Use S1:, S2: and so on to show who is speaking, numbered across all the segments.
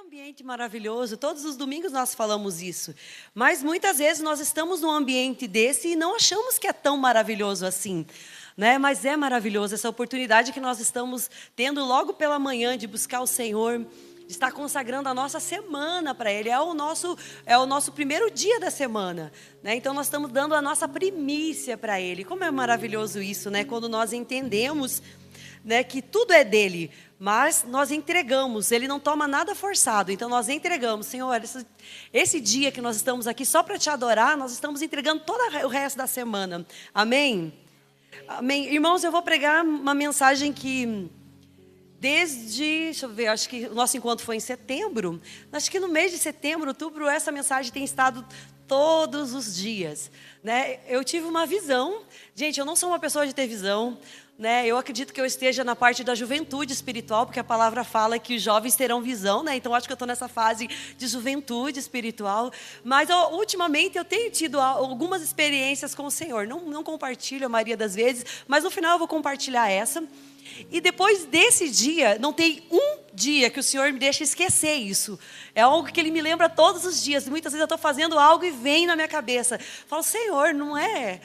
S1: ambiente maravilhoso, todos os domingos nós falamos isso, mas muitas vezes nós estamos num ambiente desse e não achamos que é tão maravilhoso assim, né? Mas é maravilhoso essa oportunidade que nós estamos tendo logo pela manhã de buscar o Senhor, de estar consagrando a nossa semana para Ele, é o nosso primeiro dia da semana, né? Então nós estamos dando a nossa primícia para Ele. Como é maravilhoso isso, né? Quando nós entendemos, né, que tudo é dele, mas nós entregamos, ele não toma nada forçado, então nós entregamos, Senhor, esse dia que nós estamos aqui só para te adorar, nós estamos entregando todo o resto da semana, amém? Amém. Irmãos, eu vou pregar uma mensagem que deixa eu ver, acho que o nosso encontro foi em setembro, acho que no mês de setembro, outubro, essa mensagem tem estado todos os dias, né? Eu tive uma visão, gente, eu não sou uma pessoa de ter visão, né? Eu acredito que eu esteja na parte da juventude espiritual, porque a palavra fala que os jovens terão visão, né? Então acho que eu estou nessa fase de juventude espiritual, mas ultimamente eu tenho tido algumas experiências com o Senhor, não compartilho a maioria das vezes, mas no final eu vou compartilhar essa. E depois desse dia, não tem um dia que o Senhor me deixa esquecer isso. É algo que Ele me lembra todos os dias. Muitas vezes eu estou fazendo algo e vem na minha cabeça. Falo, Senhor, não é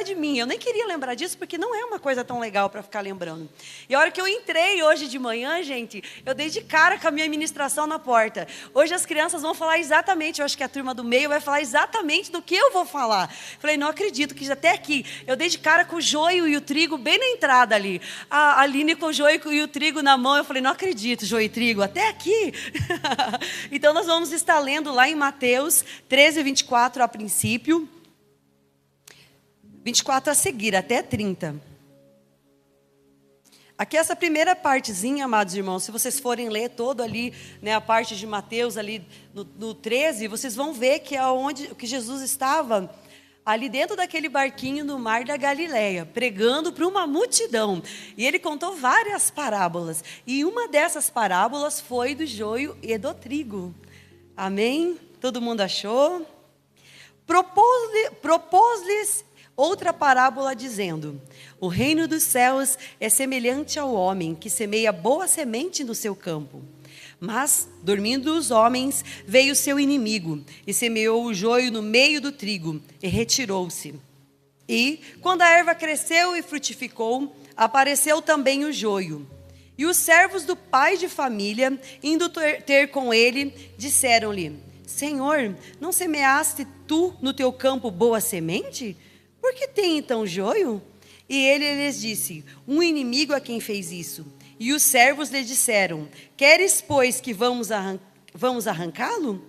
S1: de mim. Eu nem queria lembrar disso, porque não é uma coisa tão legal para ficar lembrando. E a hora que eu entrei hoje de manhã, gente, eu dei de cara com a minha ministração na porta. Hoje as crianças vão falar exatamente, eu acho que a turma do meio vai falar exatamente do que eu vou falar. Falei, não acredito que até aqui, eu dei de cara com o joio e o trigo bem na entrada ali. A Aline com o joio e o trigo na mão, eu falei, não acredito, joio e trigo, até aqui. Então nós vamos estar lendo lá em Mateus 13, 24 a princípio. 24 a seguir, até 30. Aqui essa primeira partezinha, amados irmãos, se vocês forem ler todo ali, né, a parte de Mateus ali no 13, vocês vão ver que é onde que Jesus estava ali dentro daquele barquinho no mar da Galileia, pregando para uma multidão. E ele contou várias parábolas. E uma dessas parábolas foi do joio e do trigo. Amém? Todo mundo achou? Propôs-lhes outra parábola dizendo: o reino dos céus é semelhante ao homem que semeia boa semente no seu campo. Mas, dormindo os homens, veio seu inimigo e semeou o joio no meio do trigo e retirou-se. E, quando a erva cresceu e frutificou, apareceu também o joio. E os servos do pai de família, indo ter com ele, disseram-lhe: Senhor, não semeaste tu no teu campo boa semente? Por que tem então joio? E ele lhes disse: um inimigo a quem fez isso. E os servos lhe disseram: queres, pois, que vamos arrancá-lo?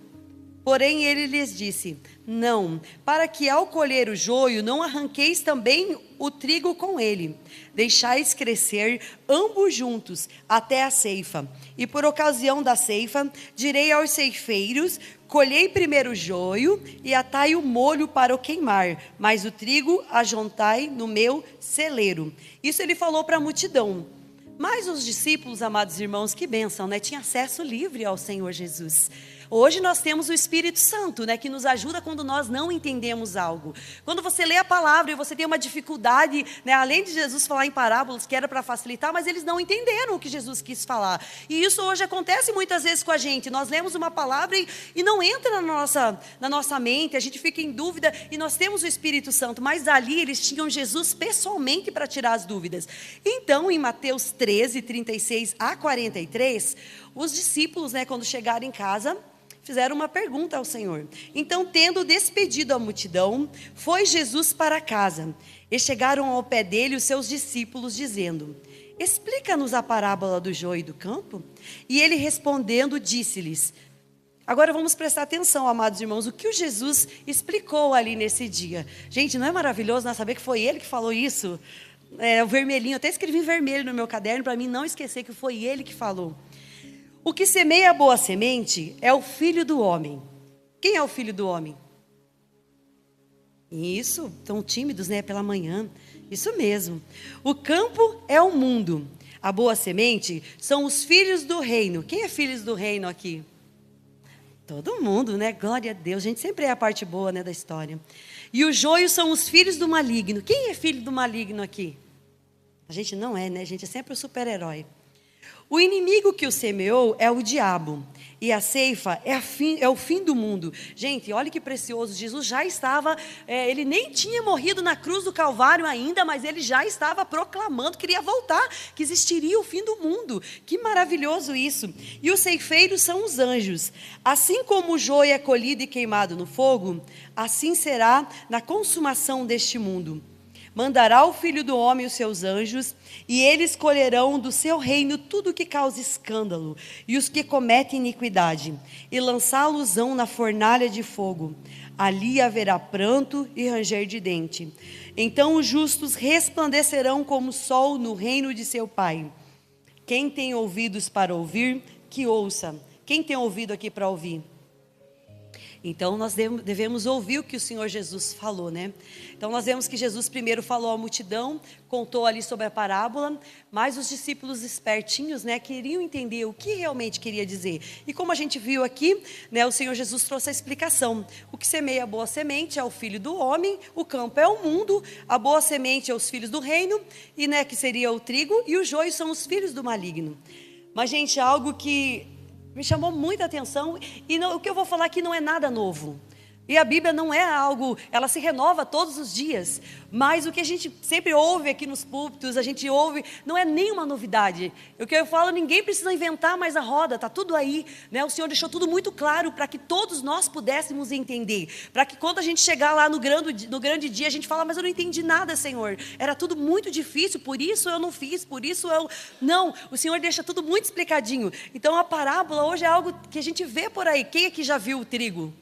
S1: Porém ele lhes disse: não, para que ao colher o joio não arranqueis também o trigo com ele. Deixais crescer ambos juntos até a ceifa. E por ocasião da ceifa, direi aos ceifeiros: colhei primeiro o joio e atai o molho para o queimar, mas o trigo ajuntai no meu celeiro. Isso ele falou para a multidão. Mas os discípulos, amados irmãos, que bênção, né? Tinha acesso livre ao Senhor Jesus. Hoje nós temos o Espírito Santo, né, que nos ajuda quando nós não entendemos algo. Quando você lê a palavra e você tem uma dificuldade, né, além de Jesus falar em parábolas, que era para facilitar, mas eles não entenderam o que Jesus quis falar. E isso hoje acontece muitas vezes com a gente. Nós lemos uma palavra e não entra na nossa mente, a gente fica em dúvida e nós temos o Espírito Santo. Mas ali eles tinham Jesus pessoalmente para tirar as dúvidas. Então, em Mateus 13, 36 a 43, os discípulos, né, quando chegaram em casa, fizeram uma pergunta ao Senhor. Então, tendo despedido a multidão, foi Jesus para casa. E chegaram ao pé dele os seus discípulos, dizendo: explica-nos a parábola do joio e do campo. E ele respondendo, disse-lhes... Agora vamos prestar atenção, amados irmãos, o que o Jesus explicou ali nesse dia. Gente, não é maravilhoso nós saber que foi ele que falou isso? O vermelhinho, eu até escrevi em vermelho no meu caderno, para mim não esquecer que foi ele que falou. O que semeia a boa semente é o Filho do Homem. Quem é o Filho do Homem? Isso, tão tímidos, né, pela manhã. Isso mesmo. O campo é o mundo. A boa semente são os filhos do reino. Quem é filhos do reino aqui? Todo mundo, né? Glória a Deus. A gente sempre é a parte boa, né, da história. E o joio são os filhos do maligno. Quem é filho do maligno aqui? A gente não é, né? A gente é sempre o super-herói. O inimigo que o semeou é o diabo. E a ceifa é o fim do mundo. Gente, olha que precioso. Jesus já estava, ele nem tinha morrido na cruz do Calvário ainda, mas ele já estava proclamando que iria voltar, que existiria o fim do mundo. Que maravilhoso isso. E os ceifeiros são os anjos. Assim como o joio é colhido e queimado no fogo, assim será na consumação deste mundo. Mandará o Filho do Homem os seus anjos, e eles colherão do seu reino tudo que causa escândalo, e os que cometem iniquidade, e lançá-los-ão na fornalha de fogo. Ali haverá pranto e ranger de dente. Então os justos resplandecerão como o sol no reino de seu Pai. Quem tem ouvidos para ouvir, que ouça. Quem tem ouvido aqui para ouvir? Então nós devemos ouvir o que o Senhor Jesus falou, né? Então nós vemos que Jesus primeiro falou à multidão, contou ali sobre a parábola, mas os discípulos espertinhos, né, queriam entender o que realmente queria dizer. E como a gente viu aqui, né, o Senhor Jesus trouxe a explicação. O que semeia a boa semente é o filho do homem, o campo é o mundo, a boa semente é os filhos do reino, e, né, que seria o trigo, e o joio são os filhos do maligno. Mas, gente, algo que me chamou muita atenção, e o que eu vou falar aqui não é nada novo. E a Bíblia não é algo, ela se renova todos os dias, mas o que a gente sempre ouve aqui nos púlpitos, a gente ouve, não é nenhuma novidade. O que eu falo, ninguém precisa inventar mais a roda, está tudo aí, né? O Senhor deixou tudo muito claro para que todos nós pudéssemos entender, para que quando a gente chegar lá no grande dia, a gente fala, mas eu não entendi nada, Senhor, era tudo muito difícil, por isso eu não fiz, por isso eu... Não, o Senhor deixa tudo muito explicadinho. Então a parábola hoje é algo que a gente vê por aí. Quem aqui já viu o trigo?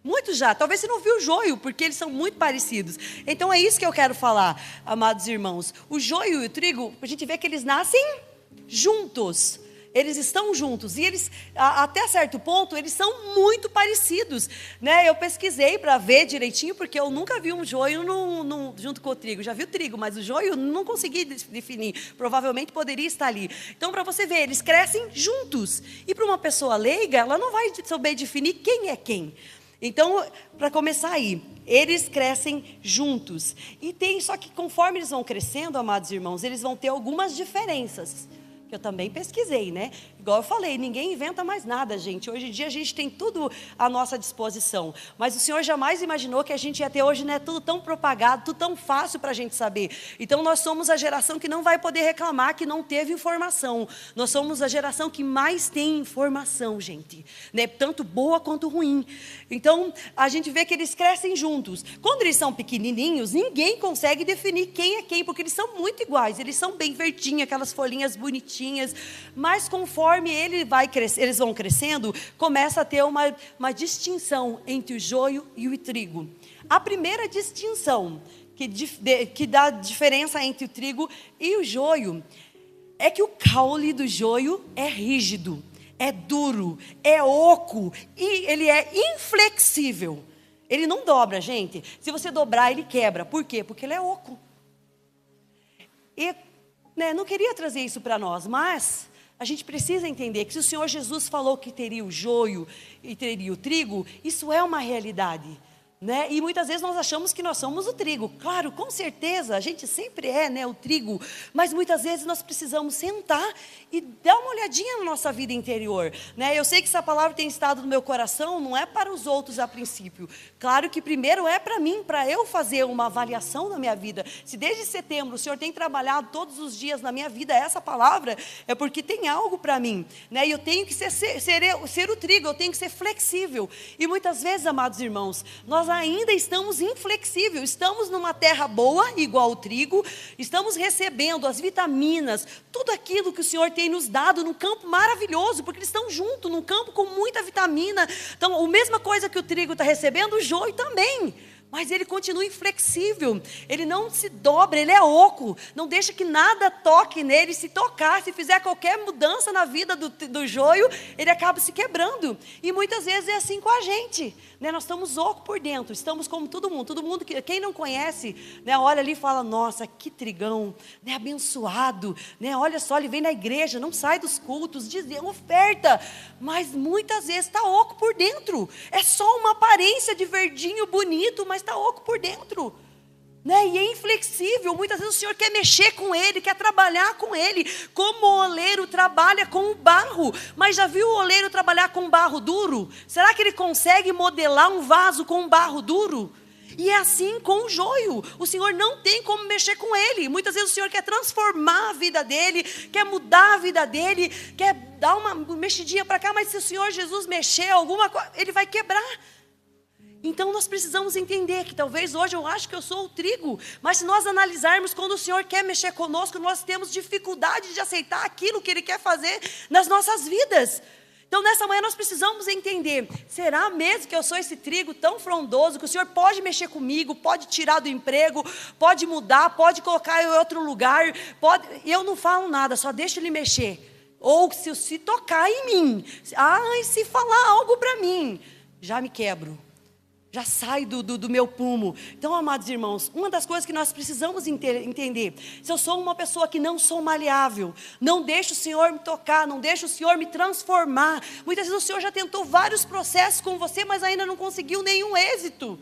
S1: Muito já, talvez você não viu o joio, porque eles são muito parecidos. Então é isso que eu quero falar, amados irmãos. O joio e o trigo, a gente vê que eles nascem juntos. Eles estão juntos e eles, até certo ponto, eles são muito parecidos, né? Eu pesquisei para ver direitinho, porque eu nunca vi um joio junto com o trigo. Já vi o trigo, mas o joio não consegui definir. Provavelmente poderia estar ali. Então, para você ver, eles crescem juntos. E para uma pessoa leiga, ela não vai saber definir quem é quem. Então, para começar aí, eles crescem juntos. Só que conforme eles vão crescendo, amados irmãos, eles vão ter algumas diferenças. Que eu também pesquisei, né? Igual eu falei, ninguém inventa mais nada, gente. Hoje em dia a gente tem tudo à nossa disposição. Mas o Senhor jamais imaginou que a gente ia ter hoje, né, tudo tão propagado, tudo tão fácil para a gente saber. Então nós somos a geração que não vai poder reclamar que não teve informação. Nós somos a geração que mais tem informação, gente. Né? Tanto boa quanto ruim. Então a gente vê que eles crescem juntos. Quando eles são pequenininhos, ninguém consegue definir quem é quem, porque eles são muito iguais. Eles são bem verdinhos, aquelas folhinhas bonitinhas. Mas conforme eles vão crescendo, começa a ter uma distinção entre o joio e o trigo. A primeira distinção que dá diferença entre o trigo e o joio é que o caule do joio é rígido, é duro, é oco e ele é inflexível. Ele não dobra, gente. Se você dobrar, ele quebra. Por quê? Porque ele é oco. E não queria trazer isso para nós, mas a gente precisa entender que se o Senhor Jesus falou que teria o joio e teria o trigo, isso é uma realidade. Né? E muitas vezes nós achamos que nós somos o trigo. Claro, com certeza, a gente sempre é, né, o trigo. Mas muitas vezes nós precisamos sentar e dar uma olhadinha na nossa vida interior. Né? Eu sei que essa palavra tem estado no meu coração, não é para os outros a princípio. Claro que primeiro é para mim, para eu fazer uma avaliação na minha vida. Se desde setembro o Senhor tem trabalhado todos os dias na minha vida essa palavra, é porque tem algo para mim. Né? E eu tenho que ser o trigo, eu tenho que ser flexível. E muitas vezes, amados irmãos, nós ainda estamos inflexíveis, estamos numa terra boa, igual o trigo, estamos recebendo as vitaminas, tudo aquilo que o Senhor tem nos dado num campo maravilhoso, porque eles estão juntos, num campo com muita vitamina. Então, a mesma coisa que o trigo está recebendo, o joio também. Mas ele continua inflexível, ele não se dobra, ele é oco, não deixa que nada toque nele. Se tocar, se fizer qualquer mudança na vida do joio, ele acaba se quebrando. E muitas vezes é assim com a gente, né? Nós estamos oco por dentro, estamos como todo mundo, quem não conhece, né, olha ali e fala, nossa, que trigão, né, abençoado, né, olha só, ele vem na igreja, não sai dos cultos, diz oferta, mas muitas vezes está oco por dentro, é só uma aparência de verdinho bonito, mas está oco por dentro. né? E é inflexível. Muitas vezes o Senhor quer mexer com ele, quer trabalhar com ele, como o oleiro trabalha com o barro. Mas já viu o oleiro trabalhar com barro duro? Será que ele consegue modelar um vaso com barro duro? E é assim com o joio. O Senhor não tem como mexer com ele. Muitas vezes o Senhor quer transformar a vida dele, quer mudar a vida dele, quer dar uma mexidinha para cá, mas se o Senhor Jesus mexer alguma coisa, ele vai quebrar. Então nós precisamos entender que talvez hoje eu acho que eu sou o trigo, mas se nós analisarmos quando o Senhor quer mexer conosco, nós temos dificuldade de aceitar aquilo que Ele quer fazer nas nossas vidas. Então nessa manhã nós precisamos entender, será mesmo que eu sou esse trigo tão frondoso, que o Senhor pode mexer comigo, pode tirar do emprego, pode mudar, pode colocar em outro lugar, pode... Eu não falo nada, só deixo Ele mexer. Ou se tocar em mim, se falar algo para mim, já me quebro. Já sai do meu prumo. Então, amados irmãos, uma das coisas que nós precisamos entender, se eu sou uma pessoa que não sou maleável, não deixo o Senhor me tocar, não deixo o Senhor me transformar. Muitas vezes o Senhor já tentou vários processos com você, mas ainda não conseguiu nenhum êxito.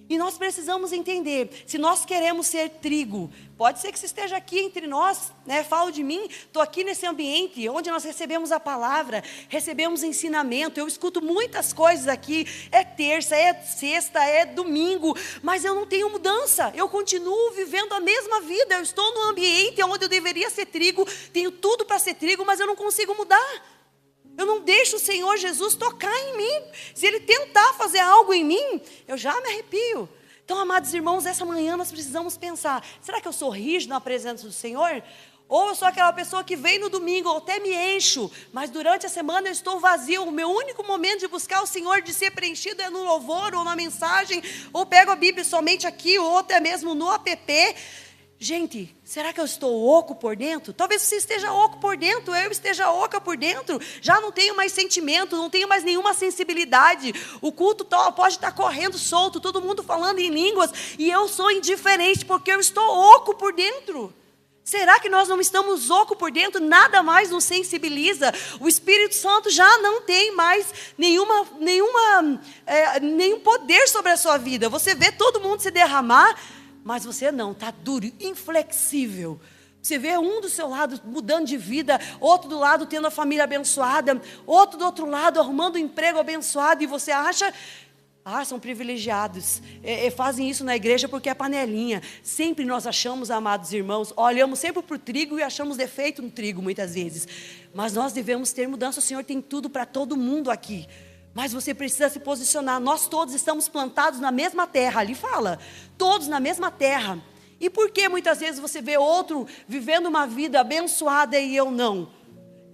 S1: E nós precisamos entender, se nós queremos ser trigo, pode ser que você esteja aqui entre nós, né? Falo de mim, estou aqui nesse ambiente onde nós recebemos a palavra, recebemos ensinamento, eu escuto muitas coisas aqui, é terça, é sexta, é domingo, mas eu não tenho mudança, eu continuo vivendo a mesma vida, eu estou num ambiente onde eu deveria ser trigo, tenho tudo para ser trigo, mas eu não consigo mudar. Eu não deixo o Senhor Jesus tocar em mim. Se Ele tentar fazer algo em mim, eu já me arrepio. Então, amados irmãos, essa manhã nós precisamos pensar, será que eu sou rígido na presença do Senhor? Ou eu sou aquela pessoa que vem no domingo, ou até me encho, mas durante a semana eu estou vazio. O meu único momento de buscar o Senhor, de ser preenchido, é no louvor, ou na mensagem, ou pego a Bíblia somente aqui, ou até mesmo no app. Gente, será que eu estou oco por dentro? Talvez você esteja oco por dentro, eu esteja oca por dentro. Já não tenho mais sentimento, não tenho mais nenhuma sensibilidade. O culto pode estar correndo solto, todo mundo falando em línguas, e eu sou indiferente porque eu estou oco por dentro. Será que nós não estamos oco por dentro? Nada mais nos sensibiliza. O Espírito Santo já não tem mais nenhum poder sobre a sua vida. Você vê todo mundo se derramar, mas você não, está duro, inflexível. Você vê um do seu lado mudando de vida, outro do lado tendo a família abençoada, outro do outro lado arrumando um emprego abençoado, e você acha, são privilegiados, fazem isso na igreja porque é panelinha. Sempre nós achamos, amados irmãos, olhamos sempre para o trigo e achamos defeito no trigo muitas vezes. Mas nós devemos ter mudança, o Senhor tem tudo para todo mundo aqui. Mas você precisa se posicionar. Nós todos estamos plantados na mesma terra. Ali fala, todos na mesma terra. E por que muitas vezes você vê outro vivendo uma vida abençoada e eu não?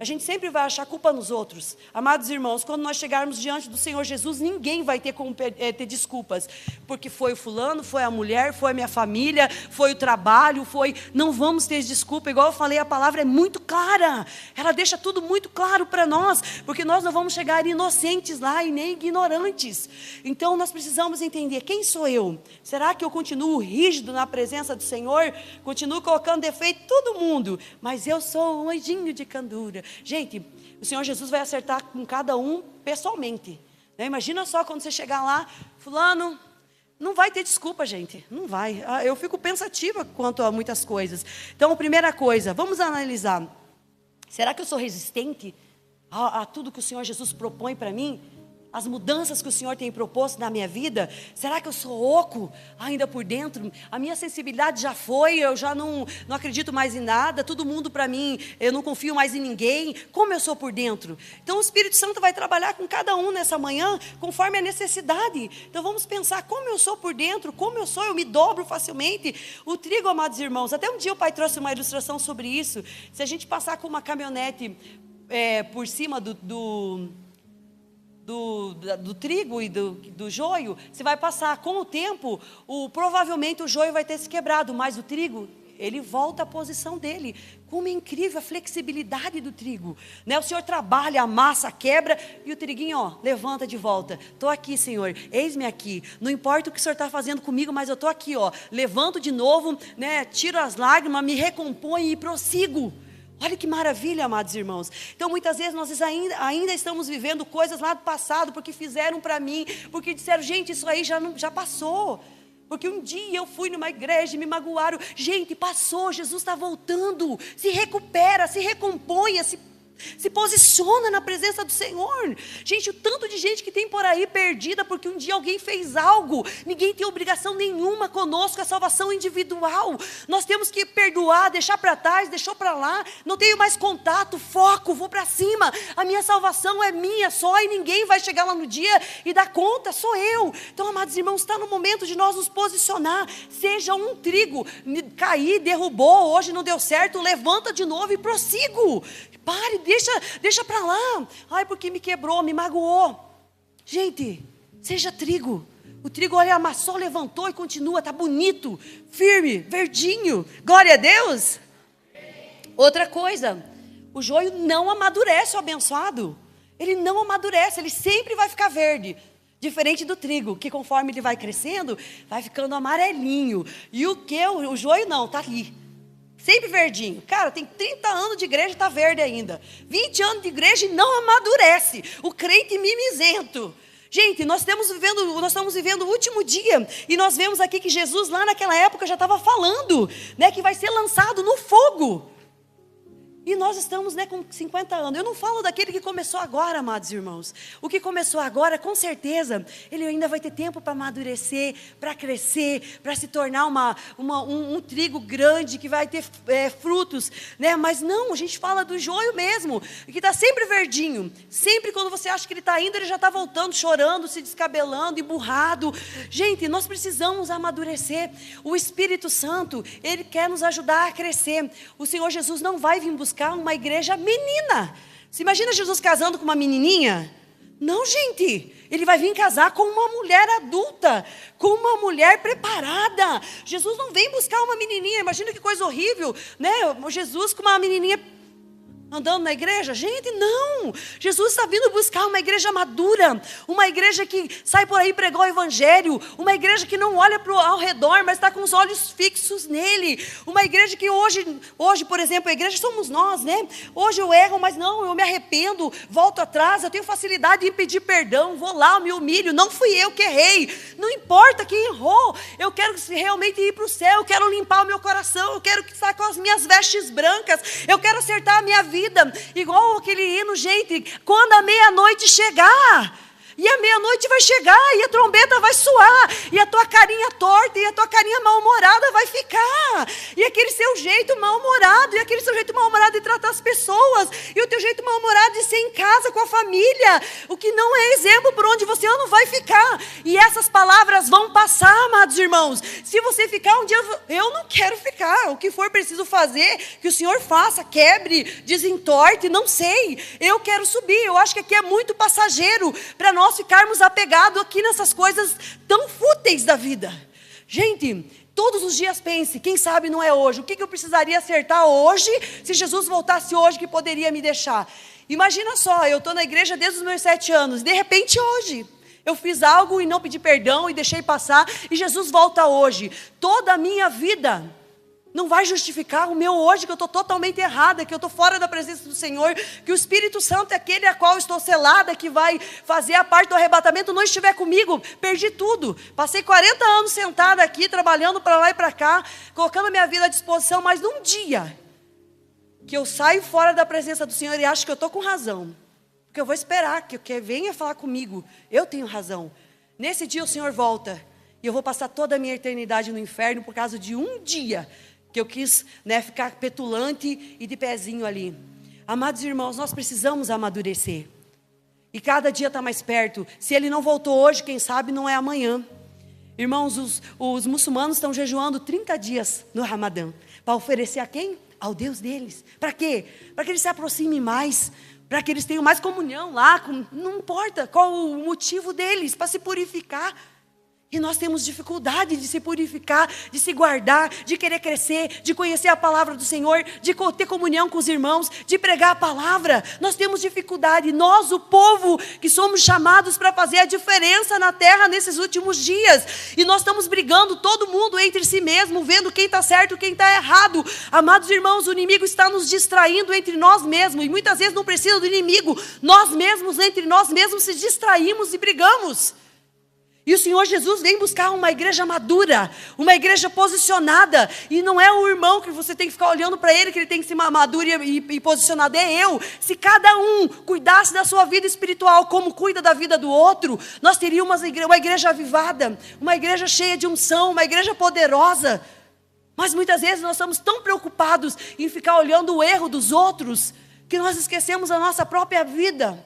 S1: A gente sempre vai achar culpa nos outros. Amados irmãos, quando nós chegarmos diante do Senhor Jesus, ninguém vai ter como ter desculpas. Porque foi o fulano, foi a mulher, foi a minha família, foi o trabalho, foi... Não vamos ter desculpa. Igual eu falei, a palavra é muito clara. Ela deixa tudo muito claro para nós. Porque nós não vamos chegar inocentes lá e nem ignorantes. Então nós precisamos entender, quem sou eu? Será que eu continuo rígido na presença do Senhor? Continuo colocando defeito em todo mundo? Mas eu sou um anjinho de candura. Gente, o Senhor Jesus vai acertar com cada um pessoalmente, né? Imagina só quando você chegar lá, fulano, não vai ter desculpa, gente, não vai. Eu fico pensativa quanto a muitas coisas. Então, primeira coisa, vamos analisar. Será que eu sou resistente a tudo que o Senhor Jesus propõe para mim? As mudanças que o Senhor tem proposto na minha vida? Será que eu sou oco ainda por dentro? A minha sensibilidade já foi, eu já não acredito mais em nada, todo mundo para mim, eu não confio mais em ninguém. Como eu sou por dentro? Então o Espírito Santo vai trabalhar com cada um nessa manhã, conforme a necessidade. Então vamos pensar, como eu sou por dentro? Como eu sou? Eu me dobro facilmente. O trigo, amados irmãos, até um dia o pai trouxe uma ilustração sobre isso. Se a gente passar com uma caminhonete por cima do trigo e do joio, você vai passar, com o tempo, provavelmente o joio vai ter se quebrado, mas o trigo, ele volta à posição dele. Como é incrível a flexibilidade do trigo, né? O Senhor trabalha, amassa, quebra, e o triguinho, levanta de volta. Estou aqui, Senhor, eis-me aqui, não importa o que o Senhor está fazendo comigo, mas eu estou aqui, levanto de novo, né? Tiro as lágrimas, me recomponho e prossigo. Olha que maravilha, amados irmãos. Então, muitas vezes, nós ainda estamos vivendo coisas lá do passado, porque fizeram para mim, porque disseram, gente, isso aí já passou. Porque um dia eu fui numa igreja e me magoaram. Gente, passou, Jesus está voltando. Se recupera, se recomponha, se posiciona na presença do Senhor. Gente, o tanto de gente que tem por aí perdida porque um dia alguém fez algo. Ninguém tem obrigação nenhuma conosco, a salvação individual. Nós temos que perdoar, deixar para trás, deixou para lá. Não tenho mais contato, foco, vou para cima. A minha salvação é minha só e ninguém vai chegar lá no dia e dar conta, sou eu. Então, amados irmãos, está no momento de nós nos posicionar. Seja um trigo, cair, derrubou, hoje não deu certo, levanta de novo e prossigo. Pare, deixa para lá. Ai, porque me quebrou, me magoou. Gente, seja trigo. O trigo, olha, amassou, levantou e continua, está bonito, firme, verdinho. Glória a Deus. Outra coisa, o joio não amadurece o abençoado. Ele não amadurece, ele sempre vai ficar verde. Diferente do trigo, que conforme ele vai crescendo, vai ficando amarelinho. E o joio não, está ali. Sempre verdinho. Cara, tem 30 anos de igreja e está verde ainda. 20 anos de igreja e não amadurece. O crente mimizento. Gente, nós estamos vivendo o último dia. E nós vemos aqui que Jesus lá naquela época já estava falando, né, que vai ser lançado no fogo. E nós estamos, né, com 50 anos. Eu não falo daquele que começou agora, amados irmãos. O que começou agora, com certeza, ele ainda vai ter tempo para amadurecer, para crescer, para se tornar um trigo grande que vai ter frutos, né? Mas não, a gente fala do joio mesmo, que está sempre verdinho. Sempre quando você acha que ele está indo, ele já está voltando, chorando, se descabelando, emburrado. Gente, nós precisamos amadurecer. O Espírito Santo, ele quer nos ajudar a crescer. O Senhor Jesus não vai vir buscar uma igreja menina. Você imagina Jesus casando com uma menininha? Não, gente. Ele vai vir casar com uma mulher adulta, com uma mulher preparada. Jesus não vem buscar uma menininha. Imagina que coisa horrível, né? Jesus com uma menininha andando na igreja? Gente, não. Jesus está vindo buscar uma igreja madura, uma igreja que sai por aí pregar o evangelho, uma igreja que não olha ao redor, mas está com os olhos fixos nele, uma igreja que hoje, por exemplo, a igreja somos nós, né? Hoje eu erro, mas não, eu me arrependo, volto atrás, eu tenho facilidade em pedir perdão, vou lá, eu me humilho, não fui eu que errei, não importa quem errou, eu quero realmente ir para o céu, eu quero limpar o meu coração, eu quero estar com as minhas vestes brancas, eu quero acertar a minha vida, igual aquele hino, gente, quando a meia-noite chegar, e a meia-noite vai chegar, e a trombeta vai soar, e a tua carinha torta, e a tua carinha mal-humorada vai ficar, e aquele seu jeito mal-humorado, e aquele seu jeito mal-humorado de tratar as pessoas, e o teu jeito mal-humorado de ser em casa com a família, o que não é exemplo por onde você não vai ficar, e essas palavras vão passar, amados irmãos. Se você ficar um dia, eu não quero ficar, o que for preciso fazer, que o Senhor faça, quebre, desentorte, não sei, eu quero subir. Eu acho que aqui é muito passageiro para nós ficarmos apegados aqui nessas coisas tão fúteis da vida. Gente, todos os dias pense, quem sabe não é hoje, o que eu precisaria acertar hoje, se Jesus voltasse hoje, que poderia me deixar. Imagina só, eu estou na igreja desde os meus 7 anos, de repente hoje, eu fiz algo e não pedi perdão e deixei passar, e Jesus volta hoje. Toda a minha vida não vai justificar o meu hoje, que eu estou totalmente errada, que eu estou fora da presença do Senhor, que o Espírito Santo é aquele a qual estou selada, que vai fazer a parte do arrebatamento, não estiver comigo, perdi tudo. Passei 40 anos sentada aqui, trabalhando para lá e para cá, colocando a minha vida à disposição, mas num dia que eu saio fora da presença do Senhor e acho que eu estou com razão, porque eu vou esperar que venha falar comigo, eu tenho razão. Nesse dia o Senhor volta, e eu vou passar toda a minha eternidade no inferno por causa de um dia que eu quis, né, ficar petulante e de pezinho ali. Amados irmãos, nós precisamos amadurecer. E cada dia está mais perto. Se ele não voltou hoje, quem sabe não é amanhã. Irmãos, os muçulmanos estão jejuando 30 dias no Ramadã. Para oferecer a quem? Ao Deus deles. Para quê? Para que eles se aproximem mais. Para que eles tenham mais comunhão lá. Não importa qual o motivo deles, para se purificar. E nós temos dificuldade de se purificar, de se guardar, de querer crescer, de conhecer a palavra do Senhor, de ter comunhão com os irmãos, de pregar a palavra. Nós temos dificuldade, nós, o povo, que somos chamados para fazer a diferença na terra nesses últimos dias. E nós estamos brigando, todo mundo entre si mesmo, vendo quem está certo e quem está errado. Amados irmãos, o inimigo está nos distraindo entre nós mesmos. E muitas vezes não precisa do inimigo. Nós mesmos, entre nós mesmos, se distraímos e brigamos. E o Senhor Jesus vem buscar uma igreja madura, uma igreja posicionada. E não é o irmão que você tem que ficar olhando para ele, que ele tem que ser maduro e posicionado. É eu. Se cada um cuidasse da sua vida espiritual como cuida da vida do outro, nós teríamos uma igreja avivada, uma igreja cheia de unção, uma igreja poderosa. Mas muitas vezes nós estamos tão preocupados em ficar olhando o erro dos outros, que nós esquecemos a nossa própria vida.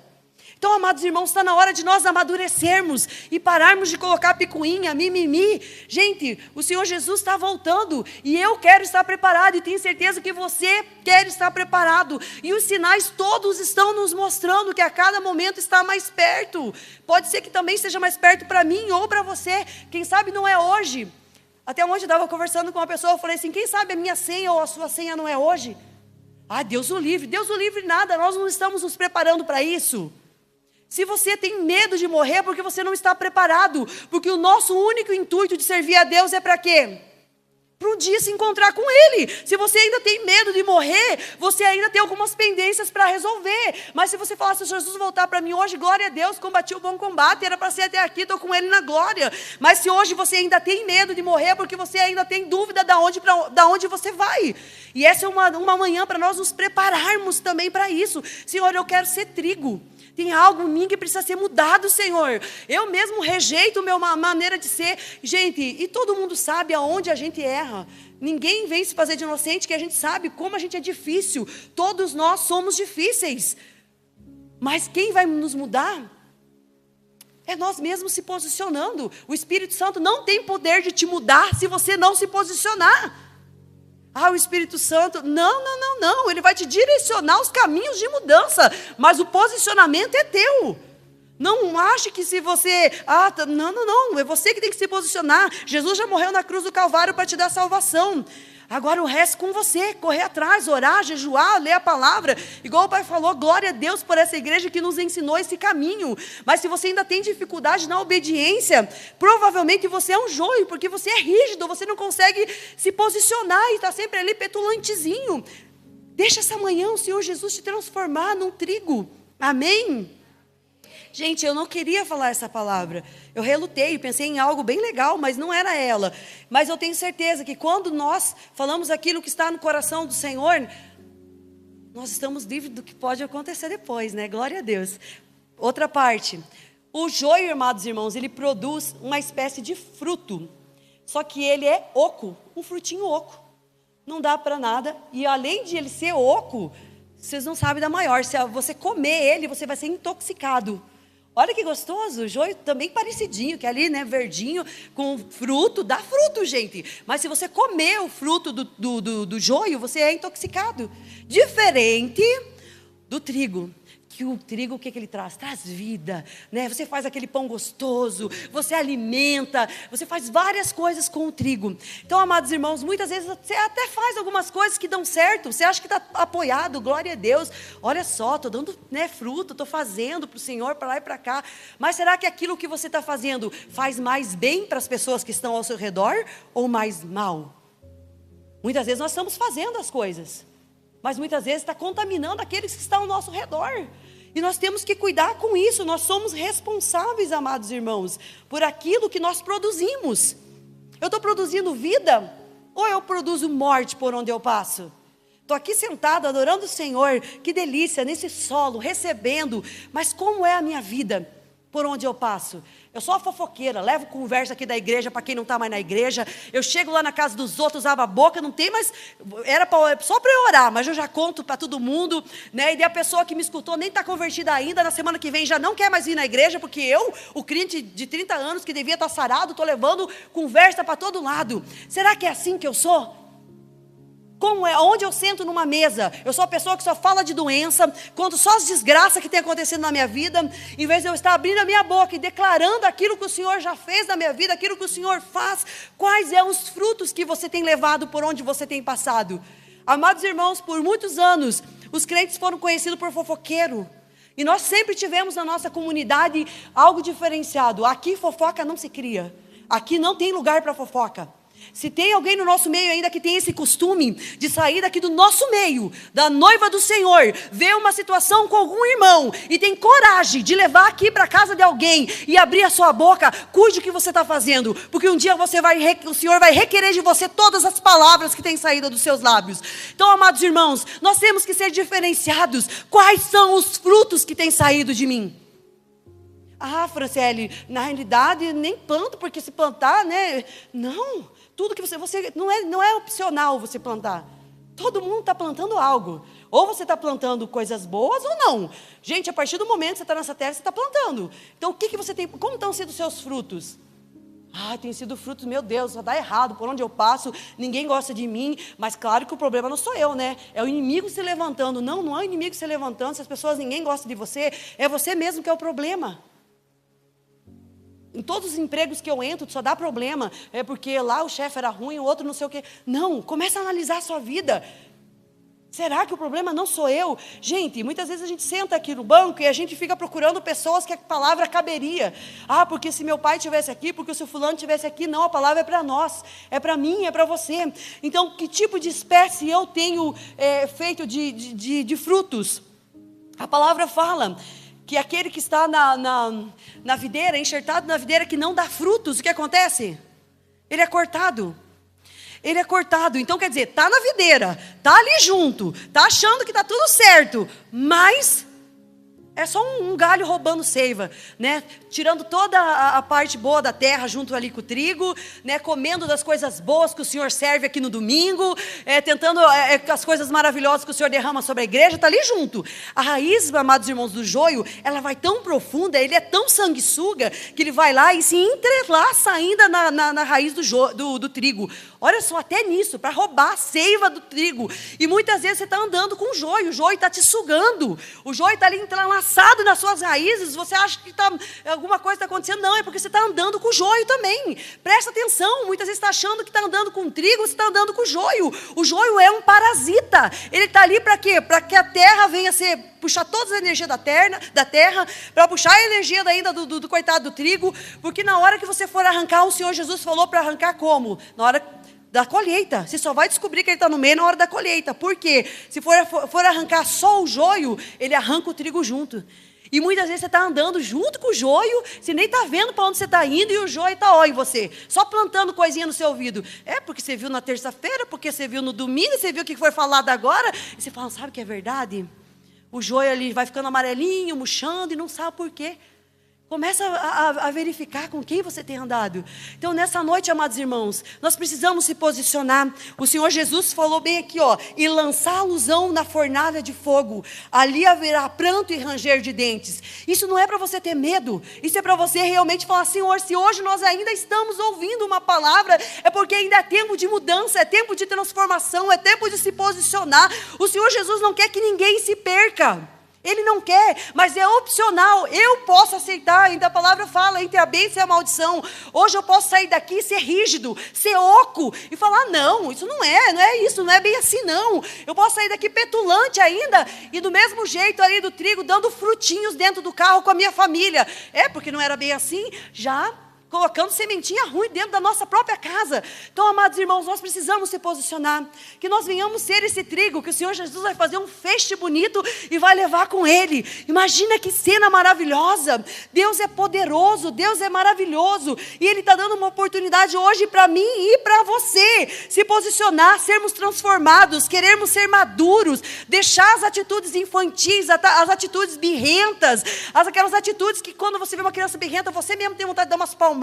S1: Então, amados irmãos, está na hora de nós amadurecermos e pararmos de colocar picuinha, mimimi. Gente, o Senhor Jesus está voltando e eu quero estar preparado e tenho certeza que você quer estar preparado. E os sinais todos estão nos mostrando que a cada momento está mais perto. Pode ser que também esteja mais perto para mim ou para você. Quem sabe não é hoje. Até ontem eu estava conversando com uma pessoa, eu falei assim, quem sabe a minha senha ou a sua senha não é hoje? Ah, Deus o livre nada, nós não estamos nos preparando para isso. Se você tem medo de morrer, é porque você não está preparado. Porque o nosso único intuito de servir a Deus é para quê? Para um dia se encontrar com Ele. Se você ainda tem medo de morrer, você ainda tem algumas pendências para resolver. Mas se você falar, se Jesus voltar para mim hoje, glória a Deus, combati o bom combate, era para ser até aqui, estou com Ele na glória. Mas se hoje você ainda tem medo de morrer, é porque você ainda tem dúvida da onde você vai. E essa é uma manhã para nós nos prepararmos também para isso. Senhor, eu quero ser trigo. Tem algo em mim que precisa ser mudado, Senhor. Eu mesmo rejeito a minha maneira de ser. Gente, e todo mundo sabe aonde a gente erra. Ninguém vem se fazer de inocente, que a gente sabe como a gente é difícil. Todos nós somos difíceis. Mas quem vai nos mudar? É nós mesmos se posicionando. O Espírito Santo não tem poder de te mudar se você não se posicionar. Ah, o Espírito Santo, não, ele vai te direcionar os caminhos de mudança, mas o posicionamento é teu. Não ache que se você, não, é você que tem que se posicionar. Jesus já morreu na cruz do Calvário para te dar salvação. Agora o resto com você, correr atrás, orar, jejuar, ler a palavra. Igual o pai falou, glória a Deus por essa igreja que nos ensinou esse caminho. Mas se você ainda tem dificuldade na obediência, provavelmente você é um joio, porque você é rígido, você não consegue se posicionar e está sempre ali petulantezinho. Deixa essa manhã o Senhor Jesus te transformar num trigo. Amém? Gente, eu não queria falar essa palavra. Eu relutei, pensei em algo bem legal, mas não era ela. Mas eu tenho certeza que quando nós falamos aquilo que está no coração do Senhor, nós estamos livres do que pode acontecer depois, né? Glória a Deus. Outra parte. O joio, amados irmãos, ele produz uma espécie de fruto. Só que ele é oco, um frutinho oco. Não dá para nada. E além de ele ser oco, vocês não sabem da maior. Se você comer ele, você vai ser intoxicado. Olha que gostoso, o joio também parecidinho, que é ali, né, verdinho, com fruto, dá fruto, gente. Mas se você comer o fruto do joio, você é intoxicado. Diferente do trigo. Que o trigo, o que ele traz? Traz vida, né? Você faz aquele pão gostoso, você alimenta, você faz várias coisas com o trigo. Então, amados irmãos, muitas vezes você até faz algumas coisas que dão certo, você acha que está apoiado, glória a Deus. Olha só, estou dando, né, fruto, estou fazendo para o Senhor, para lá e para cá. Mas será que aquilo que você está fazendo faz mais bem para as pessoas que estão ao seu redor ou mais mal? Muitas vezes nós estamos fazendo as coisas, mas muitas vezes está contaminando aqueles que estão ao nosso redor. E nós temos que cuidar com isso. Nós somos responsáveis, amados irmãos, por aquilo que nós produzimos. Eu estou produzindo vida ou eu produzo morte por onde eu passo? Estou aqui sentado adorando o Senhor, que delícia, nesse solo, recebendo. Mas como é a minha vida por onde eu passo? Eu sou a fofoqueira, levo conversa aqui da igreja para quem não está mais na igreja. Eu chego lá na casa dos outros, abro a boca, não tem mais... Era só para eu orar, mas eu já conto para todo mundo, né? E daí a pessoa que me escutou nem está convertida ainda, na semana que vem já não quer mais vir na igreja, porque eu, o crente de 30 anos que devia estar sarado, estou levando conversa para todo lado. Será que é assim que eu sou? Como é, onde eu sento numa mesa, eu sou a pessoa que só fala de doença, conto só as desgraças que tem acontecendo na minha vida, em vez de eu estar abrindo a minha boca e declarando aquilo que o Senhor já fez na minha vida, aquilo que o Senhor faz. Quais são os frutos que você tem levado por onde você tem passado? Amados irmãos, por muitos anos, os crentes foram conhecidos por fofoqueiro. E nós sempre tivemos na nossa comunidade algo diferenciado. Aqui fofoca não se cria. Aqui não tem lugar para fofoca. Se tem alguém no nosso meio ainda que tem esse costume de sair daqui do nosso meio, da noiva do Senhor, ver uma situação com algum irmão e tem coragem de levar aqui para casa de alguém e abrir a sua boca, cuide o que você está fazendo, porque um dia o Senhor vai requerer de você todas as palavras que têm saído dos seus lábios. Então, amados irmãos, nós temos que ser diferenciados. Quais são os frutos que têm saído de mim? Ah, Franciele, na realidade nem planto, porque se plantar, né? Não, tudo que você não é opcional você plantar. Todo mundo está plantando algo. Ou você está plantando coisas boas ou não. Gente, a partir do momento que você está nessa terra, você está plantando. Então, o que você tem? Como estão sendo os seus frutos? Ah, tem sido frutos, meu Deus, só dá errado, por onde eu passo, ninguém gosta de mim. Mas claro que o problema não sou eu, né? É o inimigo se levantando. Não, não é o inimigo se levantando. Se as pessoas, ninguém gosta de você, é você mesmo que é o problema. Em todos os empregos que eu entro, só dá problema. É porque lá o chefe era ruim, o outro não sei o quê. Não, começa a analisar a sua vida. Será que o problema não sou eu? Gente, muitas vezes a gente senta aqui no banco e a gente fica procurando pessoas que a palavra caberia. Ah, porque se meu pai estivesse aqui, porque se o fulano estivesse aqui. Não, a palavra é para nós, é para mim, é para você. Então, que tipo de espécie eu tenho feito de frutos? A palavra fala que aquele que está na videira, enxertado na videira, que não dá frutos, o que acontece? Ele é cortado. Ele é cortado. Então, quer dizer, está na videira, está ali junto, está achando que está tudo certo, mas é só um galho roubando seiva, né? Tirando toda a parte boa da terra junto ali com o trigo, né? Comendo das coisas boas que o Senhor serve aqui no domingo, tentando as coisas maravilhosas que o Senhor derrama sobre a igreja, está ali junto. A raiz, amados irmãos, do joio, ela vai tão profunda, ele é tão sanguessuga, que ele vai lá e se entrelaça ainda na raiz do trigo. Olha só, até nisso, para roubar a seiva do trigo. E muitas vezes você está andando com o joio está te sugando, o joio está ali entrelaçado nas suas raízes, você acha que alguma coisa está acontecendo. Não, é porque você está andando com o joio também. Presta atenção, muitas vezes está achando que está andando com o trigo, você está andando com o joio. O joio é um parasita, ele está ali para quê? Para que a terra venha puxar toda a energia da terra, para puxar a energia ainda do coitado do trigo, porque na hora que você for arrancar, o Senhor Jesus falou para arrancar como? Na hora da colheita. Você só vai descobrir que ele está no meio na hora da colheita. Por quê? Se for arrancar só o joio, ele arranca o trigo junto. E muitas vezes você está andando junto com o joio, você nem está vendo para onde você está indo, e o joio está em você, só plantando coisinha no seu ouvido. É porque você viu na terça-feira, porque você viu no domingo, você viu o que foi falado agora, e você fala, sabe o que é verdade? O joio ali vai ficando amarelinho, murchando, e não sabe por quê. Começa a verificar com quem você tem andado. Então, nessa noite, amados irmãos, nós precisamos se posicionar. O Senhor Jesus falou bem aqui, e lançar alusão na fornalha de fogo. Ali haverá pranto e ranger de dentes. Isso não é para você ter medo. Isso é para você realmente falar, Senhor, se hoje nós ainda estamos ouvindo uma palavra, é porque ainda é tempo de mudança, é tempo de transformação, é tempo de se posicionar. O Senhor Jesus não quer que ninguém se perca. Ele não quer, mas é opcional. Eu posso aceitar, ainda a palavra fala, entre a bênção e a maldição. Hoje eu posso sair daqui e ser rígido, ser oco, e falar, não, isso não é isso, não é bem assim não. Eu posso sair daqui petulante ainda, e do mesmo jeito ali do trigo, dando frutinhos dentro do carro com a minha família. Porque não era bem assim, já colocando sementinha ruim dentro da nossa própria casa. Então, amados irmãos, nós precisamos se posicionar, que nós venhamos ser esse trigo, que o Senhor Jesus vai fazer um feixe bonito e vai levar com Ele. Imagina que cena maravilhosa. Deus é poderoso, Deus é maravilhoso, e Ele está dando uma oportunidade hoje para mim e para você, se posicionar, sermos transformados, querermos ser maduros, deixar as atitudes infantis, as atitudes birrentas, aquelas atitudes que quando você vê uma criança birrenta, você mesmo tem vontade de dar umas palmadas.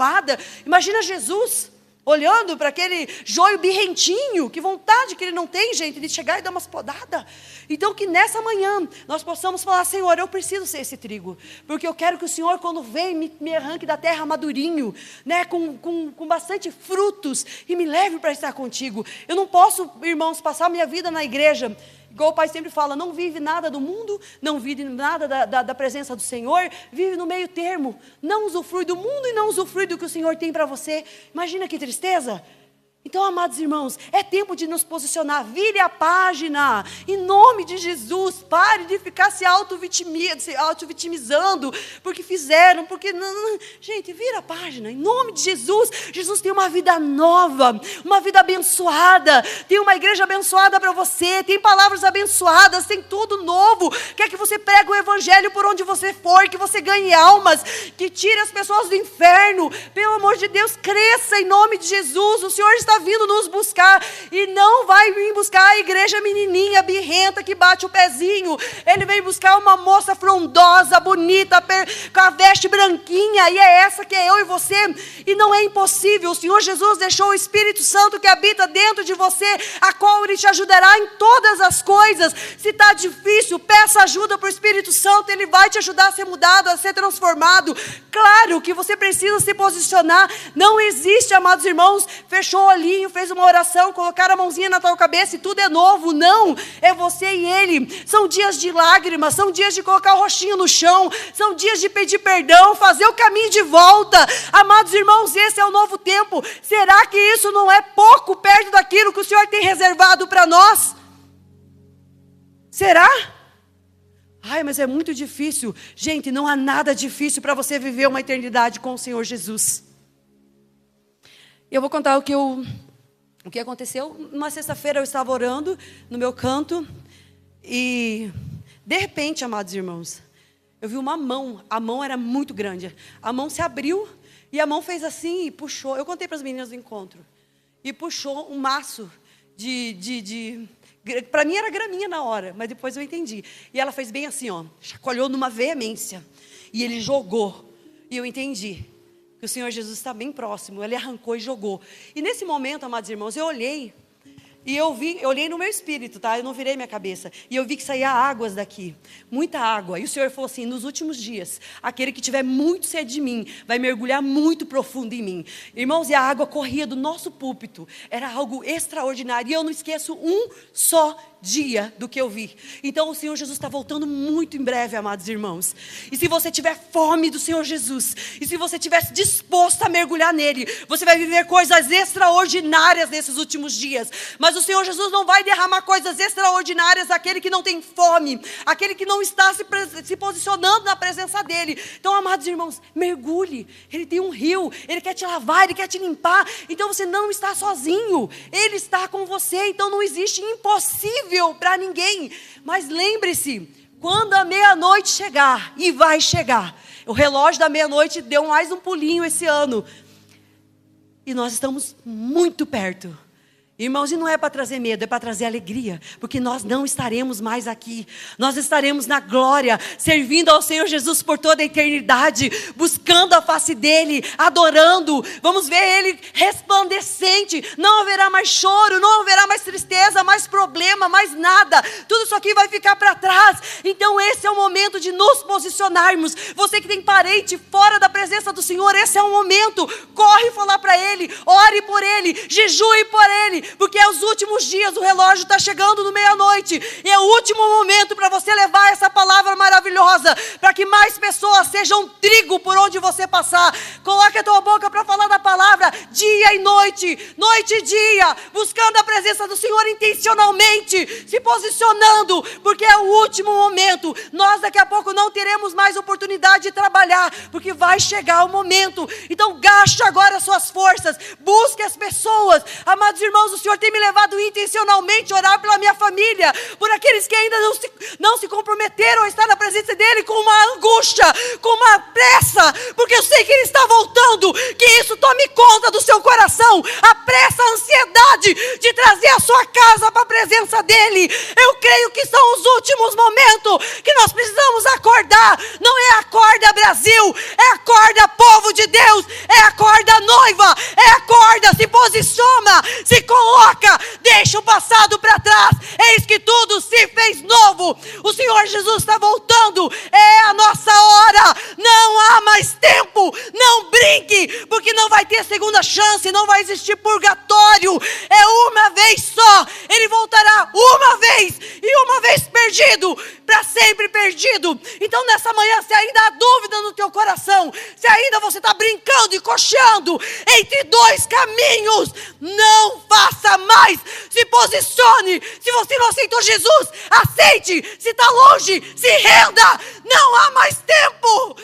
S1: Imagina Jesus olhando para aquele joio birrentinho, que vontade que ele não tem, gente, de chegar e dar umas podadas. Então, que nessa manhã nós possamos falar, Senhor, eu preciso ser esse trigo, porque eu quero que o Senhor, quando vem, me arranque da terra madurinho, né, com bastante frutos, e me leve para estar contigo. Eu não posso, irmãos, passar minha vida na igreja, igual o pai sempre fala, não vive nada do mundo, não vive nada da presença do Senhor, vive no meio termo, não usufrui do mundo e não usufrui do que o Senhor tem para você. Imagina que tristeza. Então, amados irmãos, é tempo de nos posicionar. Vire a página, em nome de Jesus. Pare de ficar se auto-vitimizando, porque fizeram, porque... Não. Gente, vira a página, em nome de Jesus. Jesus tem uma vida nova, uma vida abençoada. Tem uma igreja abençoada para você, tem palavras abençoadas, tem tudo novo. Quer que você pregue o evangelho por onde você for, que você ganhe almas, que tire as pessoas do inferno. Pelo amor de Deus, cresça em nome de Jesus. O Senhor está vindo nos buscar, e não vai vir buscar a igreja menininha, birrenta, que bate o pezinho. Ele vem buscar uma moça frondosa, bonita, com a veste branquinha, e é essa que é eu e você, e não é impossível. O Senhor Jesus deixou o Espírito Santo que habita dentro de você, a qual Ele te ajudará em todas as coisas. Se está difícil, peça ajuda para o Espírito Santo, Ele vai te ajudar a ser mudado, a ser transformado. Claro que você precisa se posicionar. Não existe, amados irmãos, fechou o olhinho, fez uma oração, colocar a mãozinha na tua cabeça e tudo é novo. Não, é você e Ele. São dias de lágrimas, são dias de colocar o rostinho no chão, são dias de pedir perdão, fazer o caminho de volta. Amados irmãos, esse é o novo tempo. Será que isso não é pouco perto daquilo que o Senhor tem reservado para nós? Será? Ai, mas é muito difícil. Gente, não há nada difícil para você viver uma eternidade com o Senhor Jesus. Eu vou contar o que aconteceu. Numa sexta-feira eu estava orando no meu canto e, de repente, amados irmãos, eu vi uma mão. A mão era muito grande. A mão se abriu e a mão fez assim e puxou. Eu contei para as meninas do encontro. E puxou um maço para mim era graminha na hora, mas depois eu entendi. E ela fez bem assim, ó, chacoalhou numa veemência. E ele jogou. E eu entendi que o Senhor Jesus está bem próximo. Ele arrancou e jogou. E nesse momento, amados irmãos, eu olhei. E eu olhei no meu espírito, tá? Eu não virei minha cabeça. E eu vi que saía águas daqui. Muita água. E o Senhor falou assim, nos últimos dias, aquele que tiver muito sede de mim, vai mergulhar muito profundo em mim. Irmãos, e a água corria do nosso púlpito. Era algo extraordinário. E eu não esqueço um só dia do que eu vi. Então o Senhor Jesus está voltando muito em breve, amados irmãos. E se você tiver fome do Senhor Jesus, e se você estiver disposto a mergulhar nele, você vai viver coisas extraordinárias nesses últimos dias. Mas o Senhor Jesus não vai derramar coisas extraordinárias àquele que não tem fome, aquele que não está se posicionando na presença dele. Então, amados irmãos, mergulhe. Ele tem um rio, ele quer te lavar, ele quer te limpar. Então você não está sozinho, ele está com você. Então não existe impossível para ninguém. Mas lembre-se, quando a meia-noite chegar, e vai chegar, o relógio da meia-noite deu mais um pulinho esse ano, e nós estamos muito perto. Irmãos, e não é para trazer medo, é para trazer alegria, porque nós não estaremos mais aqui, nós estaremos na glória, servindo ao Senhor Jesus por toda a eternidade, buscando a face dEle, adorando, vamos ver Ele resplandecente, não haverá mais choro, não haverá mais tristeza, mais problema, mais nada, tudo isso aqui vai ficar para trás. Então esse é o momento de nos posicionarmos. Você que tem parente fora da presença do Senhor, esse é o momento, corre falar para Ele, ore por Ele, jejue por Ele, porque é os últimos dias, o relógio está chegando no meia-noite, e é o último momento para você levar essa palavra maravilhosa, para que mais pessoas sejam trigo por onde você passar. Coloque a tua boca para falar da palavra, dia e noite, noite e dia, buscando a presença do Senhor intencionalmente, se posicionando, porque é o último momento. Nós daqui a pouco não teremos mais oportunidade de trabalhar, porque vai chegar o momento. Então gaste agora as suas forças, busque as pessoas. Amados irmãos, o Senhor tem me levado intencionalmente a orar pela minha família, por aqueles que ainda não se comprometeram a estar na presença dEle, com uma angústia, com uma pressa, porque eu sei que Ele está voltando. Que isso tome conta do seu coração, a pressa, a ansiedade de trazer a sua casa para a presença dEle. Eu creio que são os últimos momentos que nós precisamos acordar. Não é acorda Brasil, é acorda povo de Deus, é acorda noiva, é acorda, se posiciona, se coloca, deixa o passado para trás, eis que tudo se fez novo. O Senhor Jesus está voltando, é a nossa hora, não há mais tempo, não brinque, porque não vai ter segunda chance, não vai existir purgatório, é uma vez só. Ele voltará uma vez, e uma vez perdido, para sempre perdido. Então nessa manhã, se ainda há dúvida no teu coração, se ainda você está brincando e cocheando entre dois caminhos, não faça mais. Se posicione. Se você não aceitou Jesus, aceite. Se está longe, se renda. Não há mais tempo.